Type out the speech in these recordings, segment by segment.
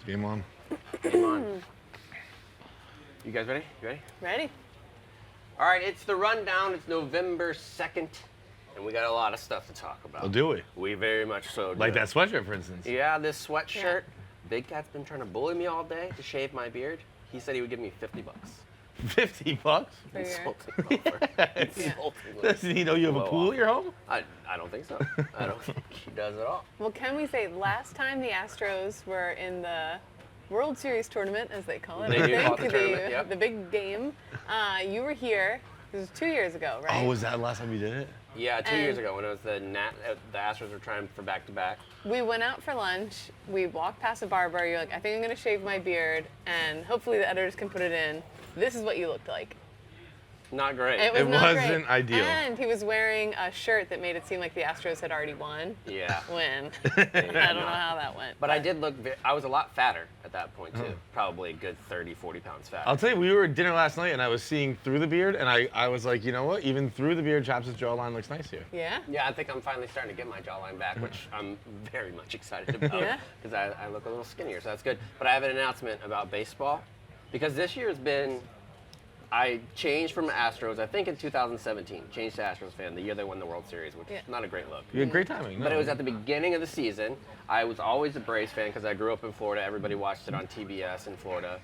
Game on. Game on. You guys ready? You ready? Ready? All right, it's the rundown. It's November 2nd, and we got a lot of stuff to talk about. Oh, do we? We very much so do. Like that sweatshirt, for instance. Yeah, this sweatshirt. Big Cat's been trying to bully me all day to shave my beard. He said he would give me $50. $50? For your- Insulting offer. Insulting. Doesn't he know you have a Blow pool off. at your home? I don't think so. I don't think he does at all. Well, can we say last time the Astros were in the World Series tournament, as they call it, They I do call it think, the tournament, yep. the big game, you were here. It was 2 years ago, right? Oh, was that last time you did it? Yeah, 2 years And- ago when it was the Astros were trying for back-to-back. We went out for lunch. We walked past a barber. You're like, I think I'm going to shave my beard, and hopefully the editors can put it in. This is what you looked like. Not great. It was It not wasn't great. ideal. And he was wearing a shirt that made it seem like the Astros had already won. Yeah. When. I don't know how that went. But I did look, I was a lot fatter at that point, too. Probably a good 30, 40 pounds fatter. I'll tell you, we were at dinner last night, and I was seeing through the beard, and I was like, you know what? Even through the beard, Chaps' jawline looks nice here. Yeah? Yeah, I think I'm finally starting to get my jawline back, which I'm very much excited about Yeah? because I look a little skinnier, so that's good. But I have an announcement about baseball because this year has been, I changed from Astros, I think in 2017, changed to Astros fan, the year they won the World Series, which is not a great look. You had great timing. But it was at the beginning of the season. I was always a Braves fan because I grew up in Florida. Everybody watched it on TBS in Florida.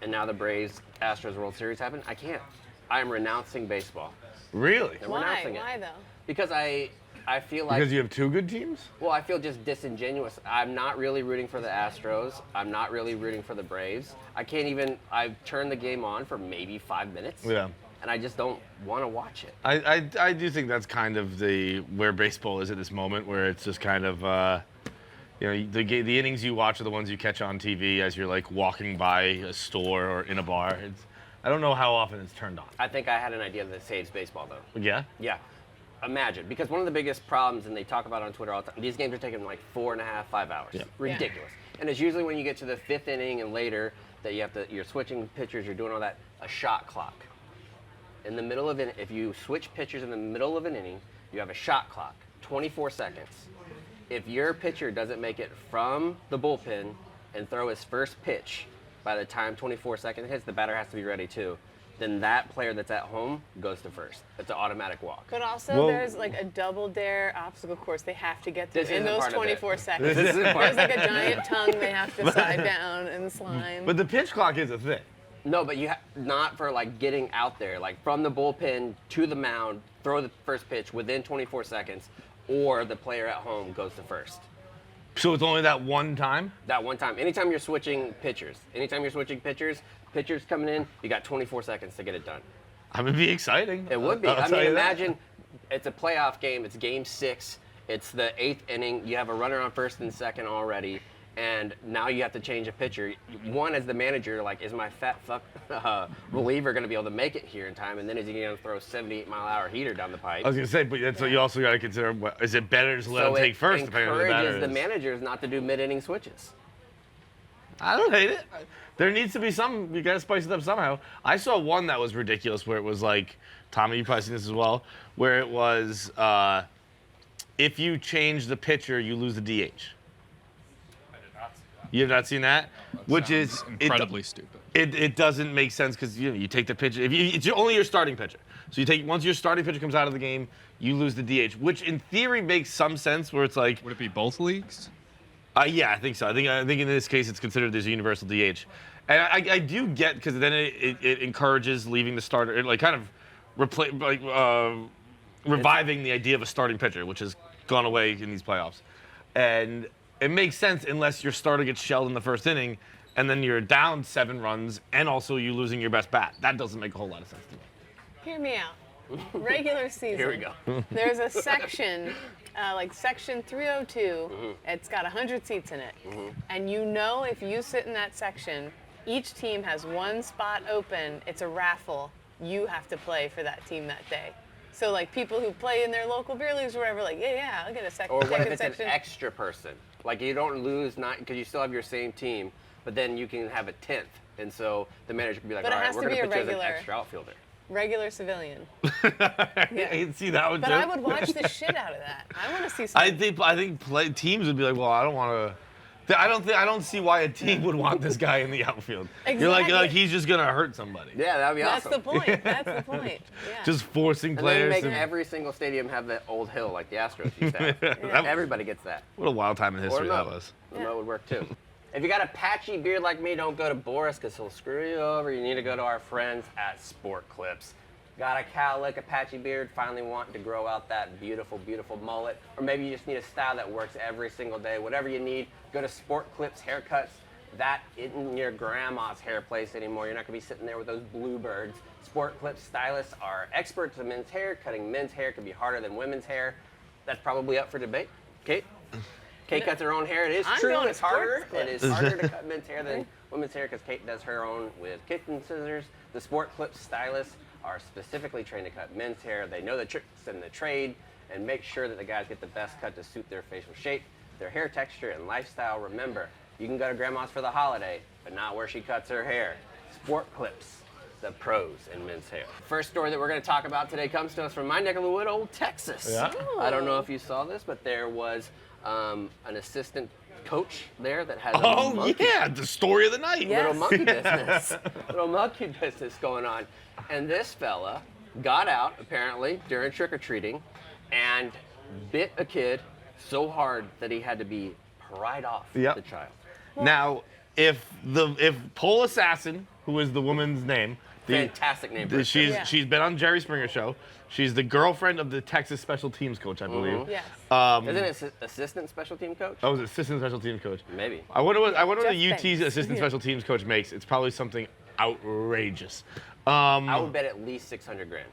And now the Braves Astros World Series happened. I can't. I am renouncing baseball. Really? I'm Why? renouncing it. Why, though? Because I feel like Because you have two good teams? well, I feel just disingenuous. I'm not really rooting for the Astros. I'm not really rooting for the Braves. I can't even. I've turned the game on for maybe 5 minutes. Yeah. And I just don't want to watch it. I do think that's kind of where baseball is at this moment, where it's just kind of, you know, the innings you watch are the ones you catch on TV as you're like walking by a store or in a bar. I don't know how often it's turned on. I think I had an idea that saves baseball, though. Yeah? Yeah. Imagine, because one of the biggest problems, and they talk about it on Twitter all the time, these games are taking like 4.5, 5 hours. Yeah. Ridiculous. And it's usually when you get to the 5th inning and later that you're switching pitchers, you're doing all that, a shot clock. In the middle of if you switch pitchers in the middle of an inning, you have a shot clock, 24 seconds. If your pitcher doesn't make it from the bullpen and throw his first pitch by the time 24 seconds hits, the batter has to be ready too. Then that player that's at home goes to first. It's an automatic walk. But also, Well- there's like a double dare obstacle course they have to get through This in isn't those part of it. 24 seconds. This isn't part There's like a giant tongue they have to slide down and slime. But the pitch clock is a thing. No, but not for like getting out there, like from the bullpen to the mound, throw the first pitch within 24 seconds, or the player at home goes to first. So it's only that one time? That one time. Anytime you're switching pitchers, pitchers coming in, you got 24 seconds to get it done. I would be exciting. It would be. I'll I tell mean, you that. imagine it's a playoff game. It's game 6. It's the 8th inning. You have a runner on first and second already. And now you have to change a pitcher. One, as the manager, like, is my fat fuck reliever going to be able to make it here in time? And then is he going to throw a 78-mile-an-hour heater down the pipe? I was going to say, but that's what you also got to consider. Is it better to let him take first, depending on who the batter encourages the is? managers not to do mid-inning switches. I don't hate it. There needs to be some. You got to spice it up somehow. I saw one that was ridiculous, where it was like, Tommy, you probably seen this as well, where it was, if you change the pitcher, you lose the DH. You have not seen that? Which is Sounds incredibly stupid. It doesn't make sense because you take the pitcher. It's only your starting pitcher. So you take once your starting pitcher comes out of the game, you lose the DH, which in theory makes some sense. Where it's like, Would it be both leagues? yeah, I think so. I think in this case it's considered there's a universal DH, and I do get because then it encourages leaving the starter, like kind of reviving the idea of a starting pitcher, which has gone away in these playoffs, and it makes sense unless your starter gets shelled in the first inning, and then you're down 7 runs, and also you losing your best bat. That doesn't make a whole lot of sense to me. Hear me out. Regular season. Here we go. There's a section, like section 302. It's got 100 seats in it. And you know if you sit in that section, each team has one spot open. It's a raffle. You have to play for that team that day. So like people who play in their local beer leagues or whatever, like, yeah, I'll get a second Or what if second it's section. an extra person? Like you don't lose, not because you still have your same team, but then you can have a 10th. And so the manager can be like, But it all right, has we're to going be to a put you as an regular. extra outfielder. Regular civilian. I can see that one But too. I would watch the shit out of that. I want to see some. I think teams would be like, well, I don't want to. I don't see why a team would want this guy in the outfield. You're like Exactly. he's just gonna hurt somebody. Yeah, that'd be That's awesome. the point. That's the point. Yeah. Just forcing And then players. make to- every single stadium have that old hill like the Astros used to have. That- Everybody gets that. What a wild time in history that Mo. was. Mo would work too. If you got a patchy beard like me, don't go to Boris because he'll screw you over. You need to go to our friends at Sport Clips. Got a cowlick, a patchy beard, finally wanting to grow out that beautiful, beautiful mullet, or maybe you just need a style that works every single day. Whatever you need, go to Sport Clips Haircuts. That isn't your grandma's hair place anymore. You're not gonna be sitting there with those bluebirds. Sport Clips stylists are experts in men's hair. Cutting men's hair can be harder than women's hair. That's probably up for debate. Kate? Kate cuts her own hair. It is I'm true. going It's Sport harder. Clips. It is harder to cut men's hair than women's hair because Kate does her own with kitchen scissors. The Sport Clips stylists are specifically trained to cut men's hair. They know the tricks in the trade and make sure that the guys get the best cut to suit their facial shape, their hair texture, and lifestyle. Remember, you can go to grandma's for the holiday, but not where she cuts her hair. Sport Clips, the pros in men's hair. First story that we're going to talk about today comes to us from my neck of the wood, old Texas. Yeah? I don't know if you saw this, but there was an assistant coach there that has a Oh monkey. yeah, the story of the night. Yeah. Little monkey business. Little monkey business going on. And this fella got out, apparently, during trick-or-treating and bit a kid so hard that he had to be pried off Yep. the child. Now, if Pole Assassin, who is the woman's name, Fantastic name for a she's Yeah. she's been on Jerry Springer show. She's the girlfriend of the Texas special teams coach, I believe. Yes. Isn't it assistant special team coach? Oh, assistant special teams coach. Maybe. I wonder what the Jeff UT's Banks. assistant Yeah. special teams coach makes. It's probably something outrageous. I would bet at least 600 grand.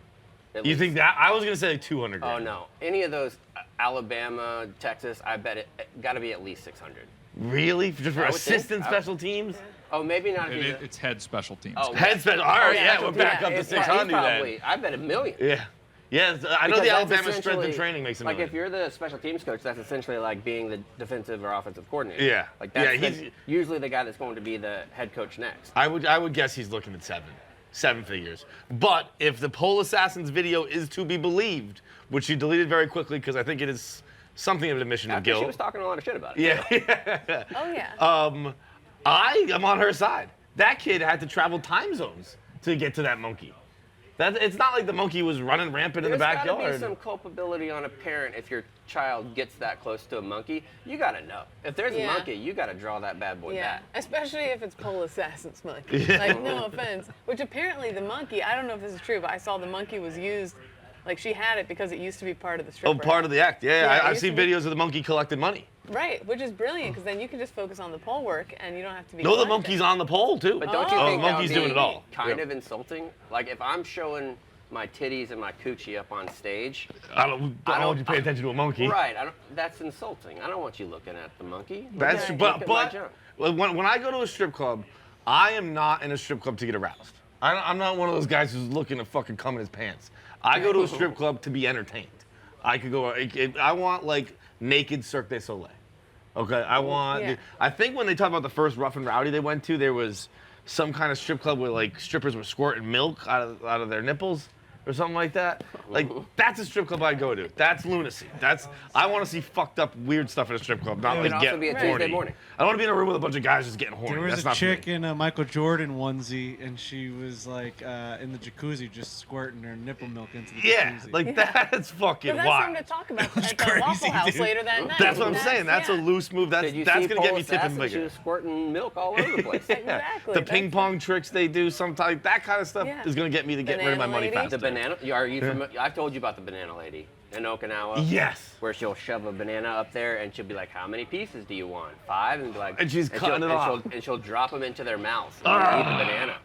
At You least. think that? I was gonna say like 200 Oh, grand. no. Any of those, Alabama, Texas, I bet it got to be at least 600. Really? Just for I would think- assistant I- special teams? Oh, maybe not if he's It's head special teams. Oh, Head special. All right, yeah, yeah, we're back up to it's- 600 he's then. probably, I bet $1 million. Yeah. Yes, I know Because the that's Alabama strength and essentially- training makes a Like million. if you're the special teams coach, that's essentially like being the defensive or offensive coordinator. Yeah. Like that's Yeah, the- usually the guy that's going to be the head coach next. I would guess he's looking at seven figures. But if the Pole Assassin's video is to be believed, which she deleted very quickly because I think it is something of an admission of After she guilt. was talking a lot of shit about it. Yeah. Oh yeah. I am on her side. That kid had to travel time zones to get to that monkey. It's not like the monkey was running rampant in the There's got to be backyard. some culpability on a parent if your child gets that close to a monkey. You got to know. If there's a Yeah. monkey, you got to draw that bad boy Yeah, back. especially if it's Pole Assassin's monkey. Like, no offense. Which apparently the monkey, I don't know if this is true, but I saw the monkey was used, like she had it because it used to be part of the Oh, stripper. part of the act. Yeah, Yeah, it I've used seen to be- videos of the monkey collecting money. Right, which is brilliant because then you can just focus on the pole work and you don't have to be No, the collecting. monkey's on the pole too. But don't you Oh, think the that monkey's would doing be it all. kind Yeah. of insulting? Like if I'm showing my titties and my coochie up on stage, I don't want you to pay attention to a monkey. right? That's insulting. I don't want you looking at the monkey. That's Yeah. but Look at my but junk. when I go to a strip club, I am not in a strip club to get aroused. I'm not one of those guys who's looking to fucking cum in his pants. I go to a strip club to be entertained. I could go. I want like naked Cirque du Soleil. Okay, I want. Yeah. I think when they talk about the first Rough and Rowdy they went to, there was some kind of strip club where like strippers were squirting milk out of their nipples or something like that. Like that's a strip club I'd go to. That's lunacy. I want to see fucked up weird stuff in a strip club, not It like would get also be a horny. Tuesday morning. I don't want to be in a room with a bunch of guys just getting horny. There was That's a not for chick me. in a Michael Jordan onesie, and she was like in the jacuzzi just squirting her nipple milk into the Yeah, jacuzzi. like that's fucking But that's wild. something to talk about at the crazy, Waffle House dude. later that night. That's what I'm saying. That's a yeah. loose move. That's Did you that's see gonna get Pole me tipping Assassin? She bigger. was squirting milk all over the place. Exactly. The ping pong tricks they do sometimes, that kind of stuff Yeah. is gonna get me to get rid of my Banana money lady? faster. The banana. Are you familiar? I've told you about the banana lady in Okinawa. Yes. Where she'll shove a banana up there and she'll be like, "How many pieces do you want? 5?" And be like, And she's cutting she'll, it off. And she'll drop them into their mouth and eat the banana.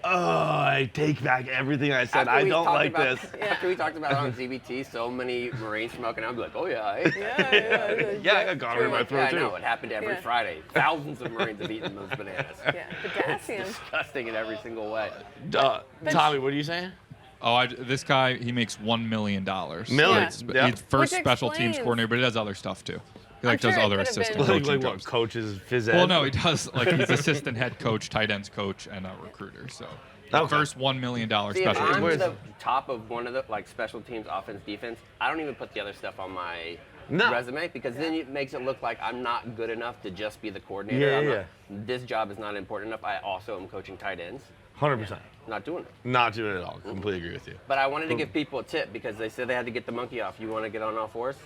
Oh, I take back everything I said. After I we don't talked like about- this. After we talked about it on ZBT, so many Marines from Okinawa be like, "Oh yeah, I ate that." Yeah. Yeah, I got gonorrhea in my Yeah, throat I too. know. It happened every Yeah. Friday. Thousands of Marines have eaten those bananas. Yeah, potassium. Disgusting in every single way. Tommy, what are you saying? Oh, this guy, he makes $1 million. Millions, He's, he's first Which special teams explains- coordinator, but he does other stuff too. He like I'm does sure it other could have assistant been- coaching Like what? jobs. Coaches, phys ed? Well, no, he does like he's assistant head coach, tight ends coach, and a recruiter. So the Okay. first $1 million See, if special I'm teams. Where's- the top of one of the like special teams, offense, defense, I don't even put the other stuff on my No. resume because then it makes it look like I'm not good enough to just be the coordinator. Yeah. This job is not important enough. I also am coaching tight ends. 100%. Not doing it. Not doing it at all. Completely agree with you. But I wanted to give people a tip because they said they had to get the monkey off. You want to get on all fours?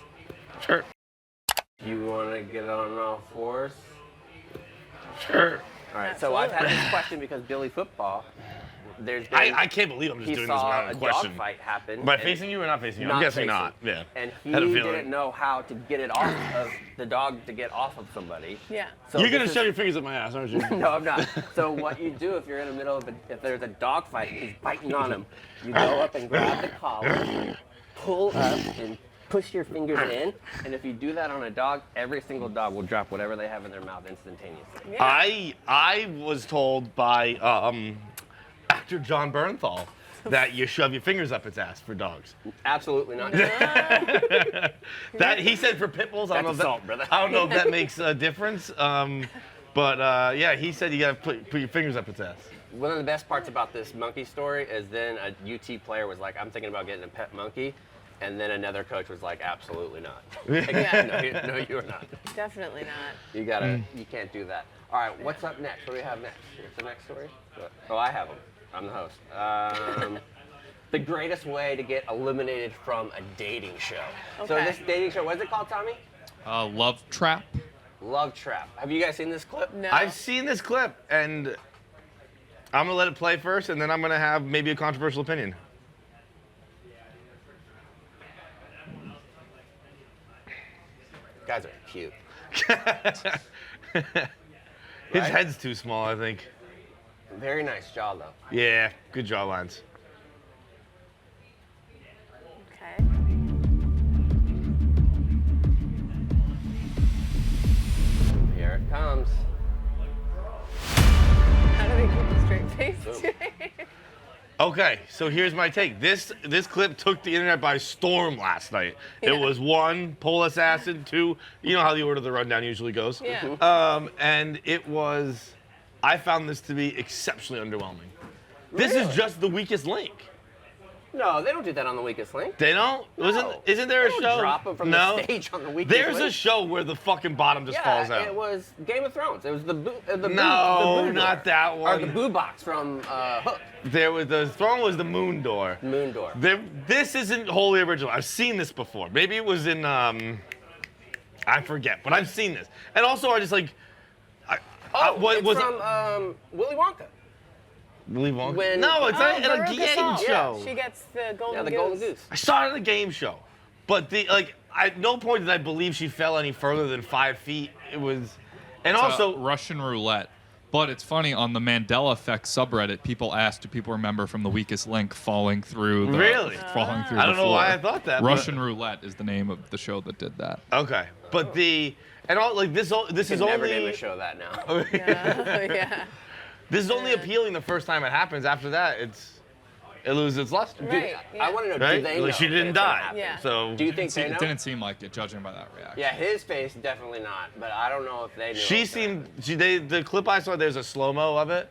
Sure. You want to get on all fours? Sure. All right. So I've had this question because Billy Football. There's been, I can't believe I'm just he doing this saw without a a question. dog fight happen. Am I and- facing you or not facing you? I'm Not guessing facing. not. Yeah. And he Had a feeling. didn't know how to get it off of the dog to get off of somebody. Yeah. So You're gonna this shove is- your fingers up my ass, aren't you? No, I'm not. So what you do if you're in the middle of if there's a dog fight and he's biting on him, you go up and grab the collar, pull up and push your fingers in, and if you do that on a dog, every single dog will drop whatever they have in their mouth instantaneously. Yeah. I was told by actor John Bernthal that you shove your fingers up its ass for dogs. Absolutely not. That he said for pit bulls. I don't know That's if assault, brother. I don't know if that makes a difference. But yeah, he said you gotta put your fingers up its ass. One of the best parts about this monkey story is then a UT player was like, I'm thinking about getting a pet monkey. And then another coach was like, absolutely not. Like, Yeah. no, you're not. Definitely not. You gotta, you can't do that. All right, what's up next? What do we have next? What's the next story? Oh, I have them. I'm the host. The greatest way to get eliminated from a dating show. So Okay. this dating show, what is it called, Tommy? Love Trap. Love Trap. Have you guys seen this clip? No. I've seen this clip, and I'm gonna let it play first, and then I'm gonna have maybe a controversial opinion. Guys are cute. His Right? head's too small, I think. Very nice jaw, though. Yeah, good jaw lines. Okay. Here it comes. How do they keep a straight face? Okay, so here's my take. This clip took the internet by storm last night. Yeah. It was 1, Polis Acid, 2, you know how the order of the rundown usually goes. Yeah. And it was, I found this to be exceptionally underwhelming. This is Really? just the weakest link. No, they don't do that on the Weakest Link. They don't? No. Isn't there a They don't show? drop 'em from no. the stage on the Weakest There's a Link. show where the fucking bottom just Yeah, falls out. it was Game of Thrones. It was the boo No, door. not that Or one. the boo box from Hook. There was the throne was the moon door. Moon door. This isn't wholly original. I've seen this before. Maybe it was in I forget, but I've seen this. And also I just like It's was from Willy Wonka. Willy Wonka? when- No, it's not in a Veruca game Salt. show. She gets the golden Yeah, the goose. Golden Goose. I saw it in a game show. But at no point did I believe she fell any further than 5 feet. It was and It's also Russian roulette. But it's funny, on the Mandela Effect subreddit, people asked, do people remember from the Weakest Link falling through the Really? falling through I the don't know floor? why I thought that, but- Russian roulette is the name of the show that did that. okay. But this This is is never name only a show that now. Oh, yeah. this is only appealing the first time it happens. After that, it loses its luster. Right. I want to know, Right? do they know Like she that didn't it's gonna die. happen? Yeah. So Do you think they It know? didn't seem like it, judging by that reaction. Yeah, his face definitely not, but I don't know if they knew. she it. seemed the clip I saw, there's a slow-mo of it.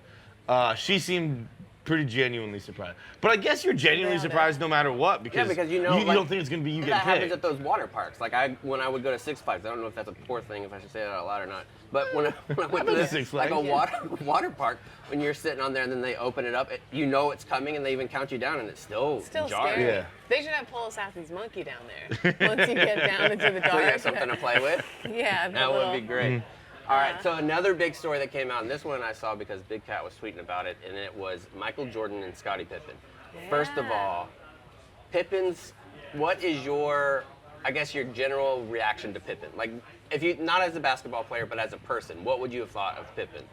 She seemed pretty genuinely surprised. But I guess you're genuinely Yeah, surprised no matter what because, because you know, you like, don't think it's going to be you that getting happens picked. at those water parks. Like when I would go to Six Flags, I don't know if that's a poor thing, if I should say that out loud or not. But when I went to been to this, Six like a Flags, water park, when you're sitting on there and then they open it up, you know it's coming and they even count you down and it's still Still jarring. scary. Yeah. They should have Polis Athlete's monkey down there. Once you get down into the dark. So you have something to play with. Yeah. That would be great. All right, Yeah. so another big story that came out, and this one I saw because Big Cat was tweeting about it, and it was Michael Jordan and Scottie Pippen. First of Yeah. all, Pippen's, what is your general reaction to Pippen? Like, if you, not as a basketball player, but as a person, what would you have thought of Pippen?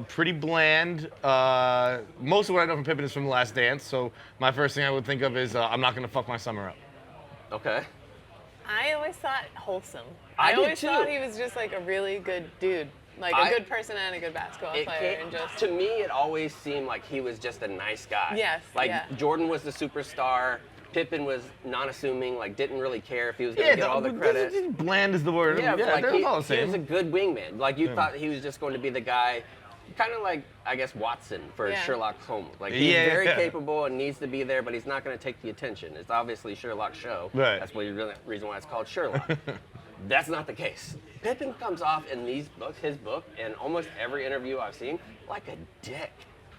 Pretty bland. Most of what I know from Pippen is from The Last Dance, so my first thing I would think of is I'm not going to fuck my summer up. Okay. I always thought wholesome. I did always too. thought he was just like a really good dude. Like a good person and a good basketball player. And just to me, it always seemed like he was just a nice guy. Yes, Like, yeah. Jordan was the superstar. Pippen was non-assuming, like, didn't really care if he was going to get all the credit. Bland is the word. Yeah, but like they're all the he was a same. good wingman. Like you thought he was just going to be the guy kind of like, I guess, Watson for Yeah. Sherlock Holmes. Like, he's Yeah. very capable and needs to be there, but he's not going to take the attention. It's obviously Sherlock's show. Right. That's the reason why it's called Sherlock. That's not the case. Pippen comes off in these books, his book, and almost every interview I've seen, like a dick.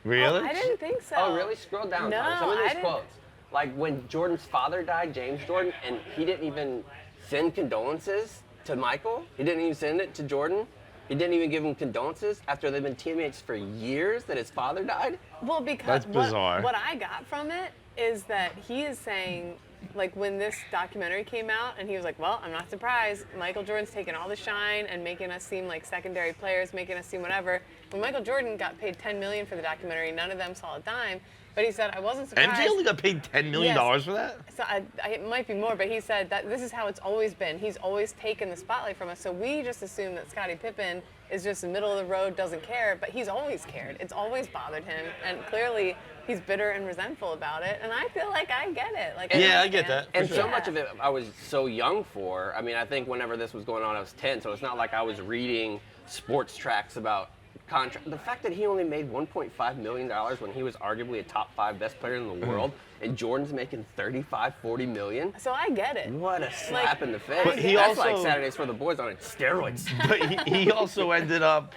Really? Oh, I didn't think so. Oh, really? Scroll down. No, Tom. Some of I these didn't. quotes. Like when Jordan's father died, James Jordan, and he didn't even send condolences to Michael. He didn't even send it to Jordan. He didn't even give him condolences after they've been teammates for years that his father died. Well, because That's bizarre. what I got from it is that he is saying, like, when this documentary came out, and he was like, well, I'm not surprised. Michael Jordan's taking all the shine and making us seem like secondary players, making us seem whatever. When Michael Jordan got paid $10 million for the documentary, none of them saw a dime. But he said, I wasn't surprised. MJ only got paid $10 million Yes. for that? So it might be more, but he said that this is how it's always been. He's always taken the spotlight from us. So we just assume that Scottie Pippen is just middle of the road, doesn't care, but he's always cared. It's always bothered him, and clearly he's bitter and resentful about it. And I feel like I get it. Like, Yeah, I get that. And For so sure. much of it I was so young for. I mean, I think whenever this was going on, I was 10, so it's not like I was reading sports tracks about contract. The fact that he only made $1.5 million when he was arguably a top 5 best player in the world, and Jordan's making 35, 40 million. So I get it. What a slap in the face. But he That's also- like Saturdays for the Boys on steroids. But he also ended up,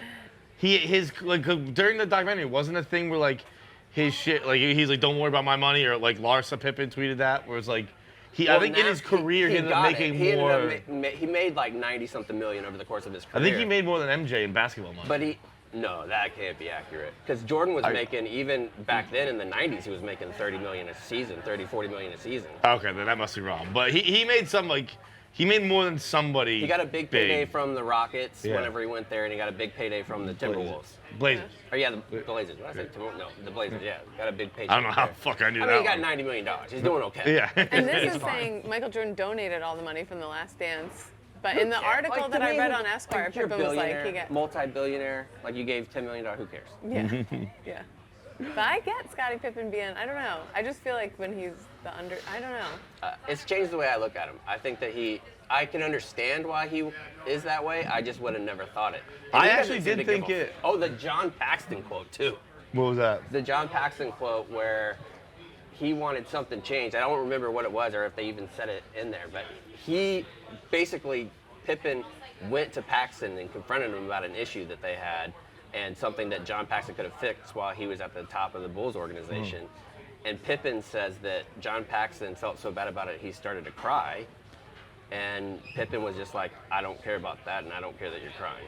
during the documentary, wasn't a thing where like his shit, like he's like, don't worry about my money, or like Larsa Pippen tweeted that, where it's like, I think in his career he ended up making more. He made like 90-something million over the course of his I career. think he made more than MJ in basketball money. But no, that can't be accurate. Because Jordan was making, even back then in the 90s, he was making 30 million a season, 30, 40 million a season. Okay, then that must be wrong. But he made some he made more than somebody. He got a big payday from the Rockets Yeah. whenever he went there, and he got a big payday from the Timberwolves. Blazers. Or yeah, the Blazers. What did I say? No, the Blazers. Yeah, got a big payday. I don't know how there. the fuck I knew I that mean, he got one. $90 million. He's doing okay. Yeah. And this It's is fine. saying Michael Jordan donated all the money from The Last Dance. But in the Who cares? article Like, that to I me, read on Esquire, you're a Pippen was like, billionaire, he got. multi-billionaire, like you gave $10 million. Who cares? Yeah. Yeah. But I get Scottie Pippen being, I don't know. I just feel like when he's I don't know. It's changed the way I look at him. I think that I can understand why he is that way. I just would have never thought it. And I he actually doesn't seem did to give think a it- Oh, the John Paxton quote too. What was that? The John Paxton quote where he wanted something changed. I don't remember what it was or if they even said it in there, but he basically, Pippen went to Paxton and confronted him about an issue that they had and something that John Paxton could have fixed while he was at the top of the Bulls organization. And Pippen says that John Paxton felt so bad about it he started to cry. And Pippen was just like, I don't care about that, and I don't care that you're crying.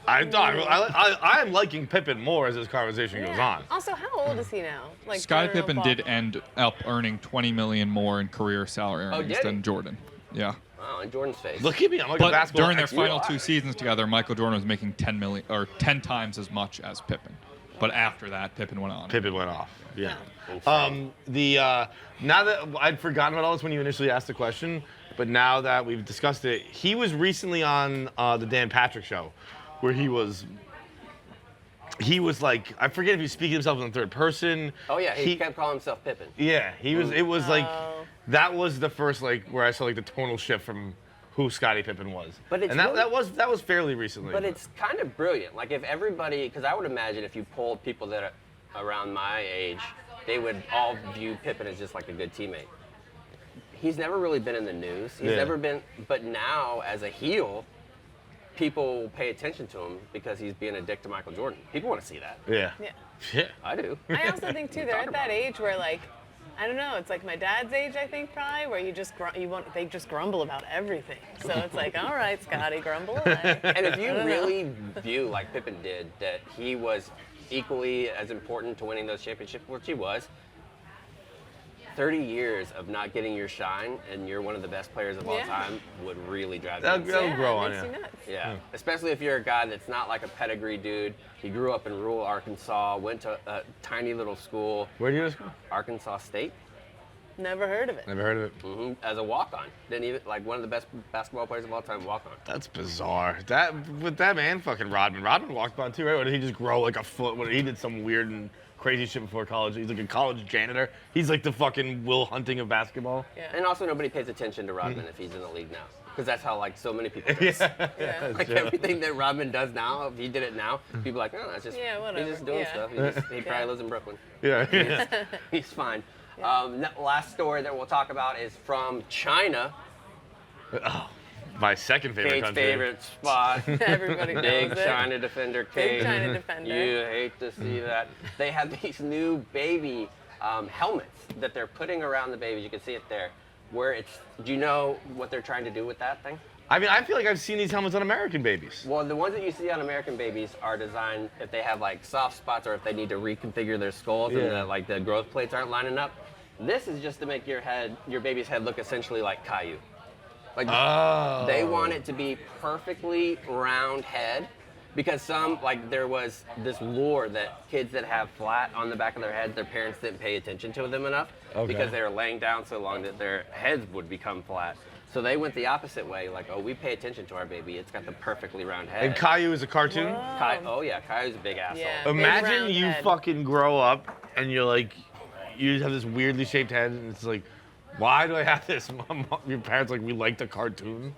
I am liking Pippen more as this conversation goes Yeah. on. Also, how old is he now? Like Scottie Jordan Pippen will did fall- end up earning $20 million more in career salary earnings did he? than Jordan. Yeah. Wow, in Jordan's face. Look at me, I'm like a But basketball during their expert. final 2 seasons together, Michael Jordan was making 10 million or 10 times as much as Pippen. But after that, Pippen went on. Pippen went off. Yeah. Insane. Now that I'd forgotten about all this when you initially asked the question, but now that we've discussed it, he was recently on the Dan Patrick show, where he was like, I forget if he was speaking himself in the third person. Oh yeah, he kept calling himself Pippen. Yeah, he was. It was like Oh. that was the first where I saw like the tonal shift from who Scottie Pippen was. But it's and that, really- that was fairly recently. But it's kind of brilliant. Like if everybody, because I would imagine if you polled people that are around my age, they would all view Pippen as just like a good teammate. He's never really been in the news. He's Yeah. never been, but now as a heel, people pay attention to him because he's being a dick to Michael Jordan. People want to see that. Yeah. Yeah. Yeah. I do. I also think too, they're Talk at about that it. age where like, I don't know, it's like my dad's age, I think probably, where they just grumble about everything. So it's like, all right, Scotty, grumble away. And if you I don't know. really view, like Pippen did, that he was equally as important to winning those championships, which he was, 30 years of not getting your shine and you're one of the best players of all Yeah. time would really drive you That'll insane. That'll grow it on makes you. you nuts. Yeah, especially if you're a guy that's not like a pedigree dude. He grew up in rural Arkansas, went to a tiny little school, Where do you go to school? Arkansas State. Never heard of it. Never heard of it. As a walk-on. Didn't even, like, one of the best basketball players of all time, walk-on. That's bizarre. With that man, fucking Rodman. Rodman walked on too, right? Or did he just grow like a foot? He did some weird and crazy shit before college. He's like a college janitor. He's like the fucking Will Hunting of basketball. Yeah. And also, nobody pays attention to Rodman if he's in the league now. Because that's how, like, so many people do. Yeah. Like, everything that Rodman does now, if he did it now, people are like, oh, that's just, whatever. he's just doing Yeah. stuff. He probably lives in Brooklyn. Yeah. He's fine. Last story that we'll talk about is from China. My second favorite Kate's country. favorite spot. Everybody knows Big it. China defender, Kate. Big China defender. You hate to see that. They have these new baby helmets that they're putting around the babies. You can see it there. Where it's, do you know what they're trying to do with that thing? I mean, I feel like I've seen these helmets on American babies. Well, the ones that you see on American babies are designed if they have like soft spots or if they need to reconfigure their skulls and the growth plates aren't lining up. This is just to make your baby's head look essentially like Caillou. Like they want it to be perfectly round head because there was this lore that kids that have flat on the back of their heads, their parents didn't pay attention to them enough because they were laying down so long that their heads would become flat. So they went the opposite way, like, oh, we pay attention to our baby. It's got the perfectly round head. And Caillou is a cartoon? Caillou's a big asshole. Yeah. Imagine round you head. fucking grow up and you're like, you have this weirdly shaped head and it's like, why do I have this? Your parents like, we like the cartoon?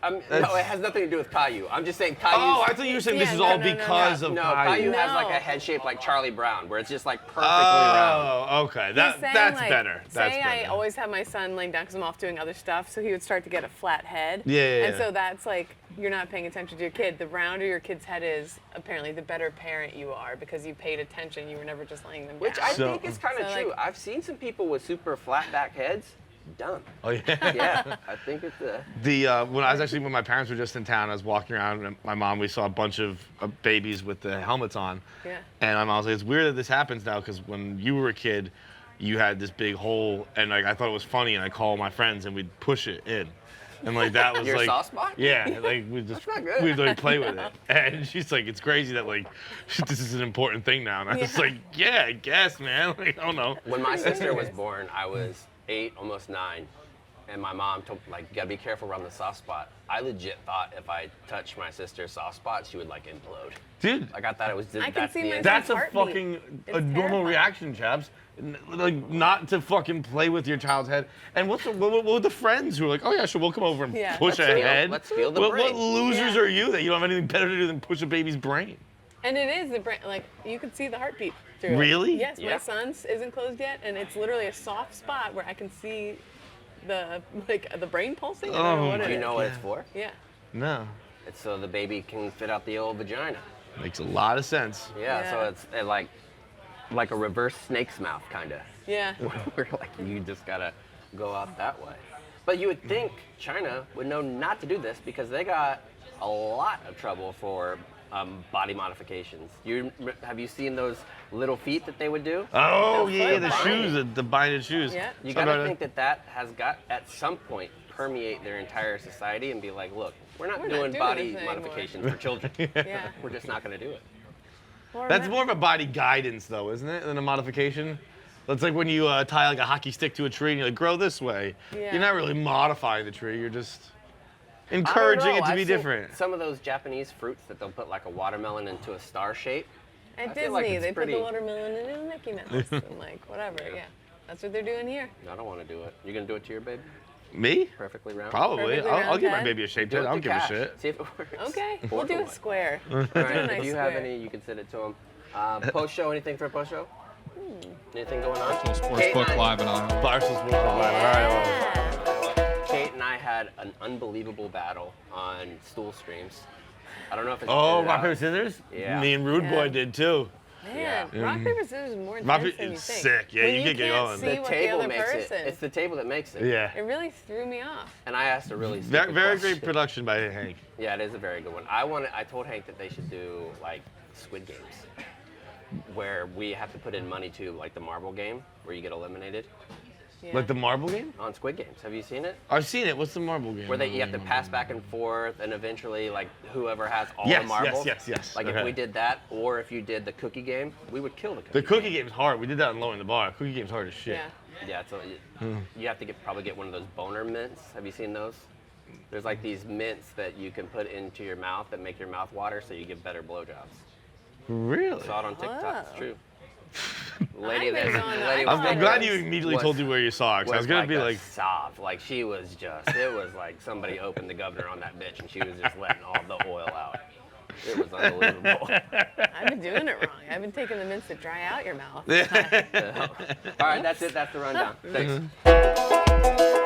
No, it has nothing to do with Caillou. I'm just saying Caillou. Oh, I thought you were saying this is all because of No, Caillou. Caillou has like a head shape like Charlie Brown, where it's just like perfectly round. Oh, okay. He's That's saying, like, better. That's say better. I always have my son laying down because I'm off doing other stuff, so he would start to get a flat head. Yeah. And so that's like, you're not paying attention to your kid. The rounder your kid's head is, apparently, the better parent you are because you paid attention. You were never just laying them down. Which I think is kind of So, true. like- I've seen some people with super flat back heads. Dumb. Oh, yeah. Yeah, I think it's When my parents were just in town, I was walking around and my mom, we saw a bunch of babies with the helmets on. Yeah. And my mom was like, it's weird that this happens now because when you were a kid, you had this big hole and like I thought it was funny and I called my friends and we'd push it in. And like that was your like soft spot. Yeah, like we just not good. we'd like play with it. And she's like, it's crazy that like this is an important thing now. And I was like, yeah, I guess, man. Like, I don't know. When my sister was born, I was 8, almost 9, and my mom told like, you gotta be careful around the soft spot. I legit thought if I touched my sister's soft spot, she would like implode. Dude, Like I thought it was. I can that's see the my end. that's a heartbeat. fucking It's a normal terrifying. reaction, chaps. Like not to fucking play with your child's head. And what with the friends who are like, oh yeah, sure, we'll come over and Yeah. push a head. Let's feel the what brain. losers Yeah. are you that you don't have anything better to do than push a baby's brain? And it is the brain, like you can see the heartbeat through Really? it. Yes, Yeah. my son's isn't closed yet, and it's literally a soft spot where I can see the brain pulsing. I don't know what it Do you is. know what it's for? Yeah. No. It's so the baby can fit out the old vagina. Makes a lot of sense. Yeah. So Yeah. it's like a reverse snake's mouth kind of. Yeah. Where like you just gotta go out that way. But you would think China would know not to do this because they got a lot of trouble for body modifications. Have you seen those little feet that they would do? Oh The yeah, foot the binding. shoes, the binded shoes. Yeah. You So gotta about think that has got at some point permeate their entire society and be like, look, we're not doing doing body this anymore. modifications for children. Yeah. We're just not gonna do it. Or That's not- more of a body guidance, though, isn't it, than a modification? That's like when you tie like a hockey stick to a tree and you're like, grow this way. Yeah. You're not really modifying the tree. You're just I don't encouraging know, it to I've be seen different. Some of those Japanese fruits that they'll put like a watermelon into a star shape. At I feel like Disney, it's they pretty- put the watermelon in a Mickey Mouse. I'm like, whatever, yeah. That's what they're doing here. I don't want to do it. You gonna do it to your baby? Me? Perfectly round? Probably. Perfectly I'll round give my head. baby a shaped Do head. it I don't through give a cash. shit. See if it works. Okay, Or we'll if do it a works. square. All right, Do a if nice you have square. any, you can send it to them. Post show, anything for a post show? Anything going on? Barstool Kate and Sportsbook I- live in Iowa. Barstool Sports. All right. Yeah. Kate and I had an unbelievable battle on stool streams. I don't know if it's Oh, edited rock, out. paper, scissors? Yeah. Me and Rude Boy Yeah. did too. Man, Yeah. rock, paper, scissors is more Rock, intense paper than you is think. sick. Yeah, When you can get can't going. see The what table the other makes person. it. It's the table that makes it. Yeah. It really threw me off. And I asked a really Very, stupid very question. great production by Hank. Yeah, it is a very good one. I told Hank that they should do like Squid Games, where we have to put in money to like the marble game, where you get eliminated. Yeah. Like the marble game? on Squid Games. Have you seen it? I've seen it. What's the marble game? Where you have to pass back and forth, and eventually, like, whoever has all Yes, the marbles. yes. Like, Okay. if we did that, or if you did the cookie game, we would kill the cookie. The cookie game's hard. We did that in Low in the Bar. Cookie game's hard as shit. Yeah. Yeah, so you have to probably get one of those boner mints. Have you seen those? There's like these mints that you can put into your mouth that make your mouth water, so you get better blowjobs. Really? Saw it on TikTok. It's Whoa. true. Lady, I've been there- going- lady I've was gone I'm to glad those. you immediately Was- told you where you saw it. 'Cause I was gonna be a like, soft. Like she was just. It was like somebody opened the governor on that bitch, and she was just letting all the oil out. It was unbelievable. I've been doing it wrong. I've been taking the mints that dry out your mouth. All right, that's it. That's the rundown. Thanks.